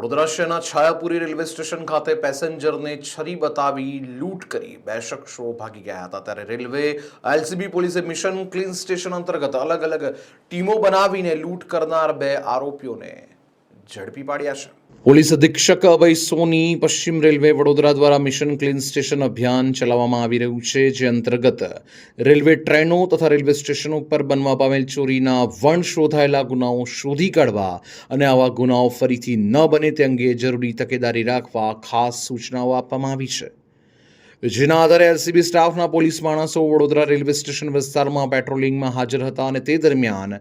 વડોદરા શહેરના Chhayapuri railway station ખાતે પેસેન્જરને છરી બતાવી લૂંટ કરી બે શખ્સો ભાગી ગયા હતા ત્યારે રેલવે એલસીબી પોલીસે મિશન ક્લીન સ્ટેશન અંતર્ગત અલગ અલગ ટીમો બનાવીને લૂંટ કરનાર બે આરોપીઓને ઝડપી પાડ્યા છે। પોલીસ અધિક્ષક અભય સોની પશ્ચિમ રેલવે વડોદરા દ્વારા મિશન ક્લીન સ્ટેશન અભિયાન ચલાવવામાં આવી રહ્યું છે, જે અંતર્ગત રેલવે ટ્રેનો તથા રેલવે સ્ટેશનો પર બનવા પામેલ ચોરીના શોધાયેલા ગુનાઓ શોધી કાઢવા અને આવા ગુનાઓ ફરીથી ન બને તે અંગે જરૂરી તકેદારી રાખવા ખાસ સૂચનાઓ આપવામાં આવી છે, જેના આધારે એલસીબી સ્ટાફના પોલીસ માણસો વડોદરા રેલવે સ્ટેશન વિસ્તારમાં પેટ્રોલિંગમાં હાજર હતા અને તે દરમિયાન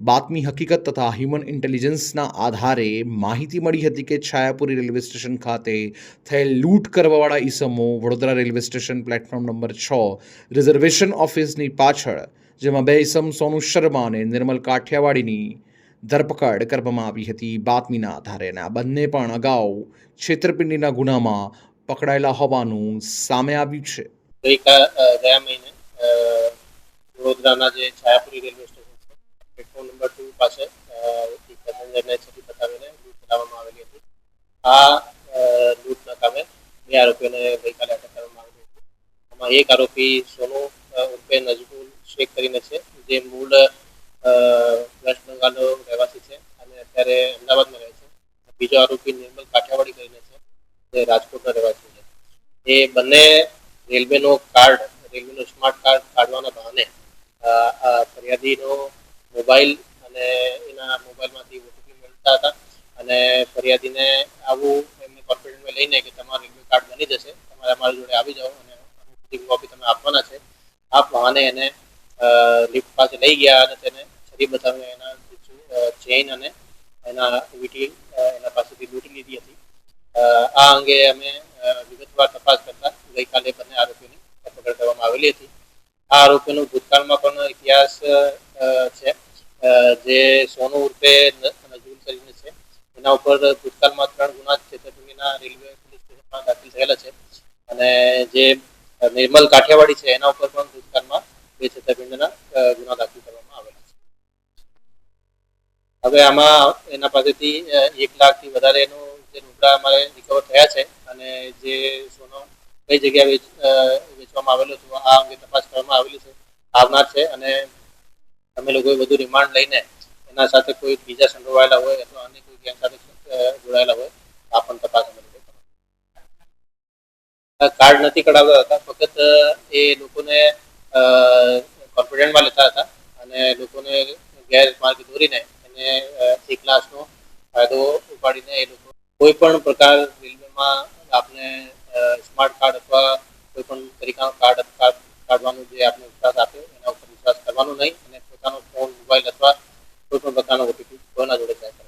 બાતમી હકીકત તથા હ્યુમન ઇન્ટેલિજન્સના આધારે માહિતી મળી હતી કે છાયાપુરી રેલવે સ્ટેશન ખાતે થયેલ લૂંટ કરવાવાળા ઈસમો Vadodara railway station platform number 6 reservation ઓફિસની પાછળ, જેમાં બે ઈસમ સોનુ શર્મા અને નિર્મલ કાઠિયાવાડીની ધરપકડ કરવામાં આવી હતી। બાતમીના આધારે આ બંને પણ અગાઉ છેતરપિંડીના ગુનામાં પકડાયેલા હોવાનું સામે આવ્યું છે। ગયા મહિને વડોદરાના જે છાયાપુરી રેલવે સ્ટેશન છે પ્લેટફોર્મ નંબર 2 પાસે એક પેસેન્જરને છરી બતાવીને લૂંટ ચલાવવામાં આવેલી હતી। આ લૂંટના કામે બે આરોપીઓને ગઈકાલે અટક કરવામાં આવેલી હતી। આમાં એક આરોપી સોનુ ઉર્ફે નજમુલ શેખ કરીને છે, જે મૂળ વેસ્ટ બંગાળનો રહેવાસી છે અને અત્યારે અમદાવાદમાં રહે છે। બીજો આરોપી નિર્મલ કાઠિયાવાડી કરીને છે, જે રાજકોટનો રહેવાસી છે। એ બંને રેલવેનો સ્માર્ટ કાર્ડ કાઢવાના બહાને ફરિયાદીનો મોબાઈલ અને એના મોબાઈલમાંથી ઓટીપી મેળવતા હતા અને ફરિયાદીને આવું એમને કોન્ફિડન્સમાં લઈને કે તમારું રેલવે કાર્ડ બની જશે, તમારે અમારી જોડે આવી જાઓ અને ઓટીપી કોપી તમે આપવાના છે। આ બહાને એને લિફ્ટ પાસે લઈ ગયા અને તેને છરી બતાવીને એના ચેઇન અને એના વીટી એના પાસેથી લૂંટી લીધી હતી। આ અંગે અમે વિગતવાર તપાસ કરતા ગઈકાલે બંને આરોપીઓની ધરપકડ કરવામાં આવેલી હતી। આ આરોપીનો ભૂતકાળમાં પણ ઇતિહાસ છે, જે સોનુ ઉર્ફે નજમુલ કરીને છે, એના ઉપર ભૂતકાળમાં 3 ગુના છેતરપિંડીના રેલવે પોલીસ સ્ટેશનમાં દાખલ થયેલા છે અને જે નિર્મલ કાઠિયાવાડી છે એના ઉપર પણ ભૂતકાળમાં 2 છેતરપિંડીના ગુના દાખલ કરવામાં આવેલા છે। હવે આમાં એના પાસેથી 1 લાખથી વધારેનો જે રૂપિયા અમારે રિકવર થયા છે અને જે સોનો કઈ જગ્યાએ વેચવામાં આવેલો હતો આ અંગે તપાસ કરવામાં આવેલી છે, આવનાર છે અને અમે લોકોએ વધુ રિમાન્ડ લઈને એના સાથે કોઈ બીજા સંડોવાયેલા હોય અથવા અન્ય કોઈ ગેંગ સાથે જોડાયેલા હોય આ પણ તપાસ અમે લોકો કાર્ડ નથી કઢાવતા હતા, ફક્ત એ લોકોને કોન્ફિડન્સમાં લેતા હતા અને લોકોને ગેરમાર્ગે દોરીને એને 1 લાખનો ફાયદો ઉપાડીને એ લોકો કોઈ પણ પ્રકાર રેલવેમાં આપને સ્માર્ટ કાર્ડ અથવા કોઈ પણ તરીકાનું કાર્ડ કાઢવાનું જે આપને વિશ્વાસ આપ્યો એના ઉપર વિશ્વાસ કરવાનો નહીં અને પોતાનો ફોન, મોબાઈલ અથવા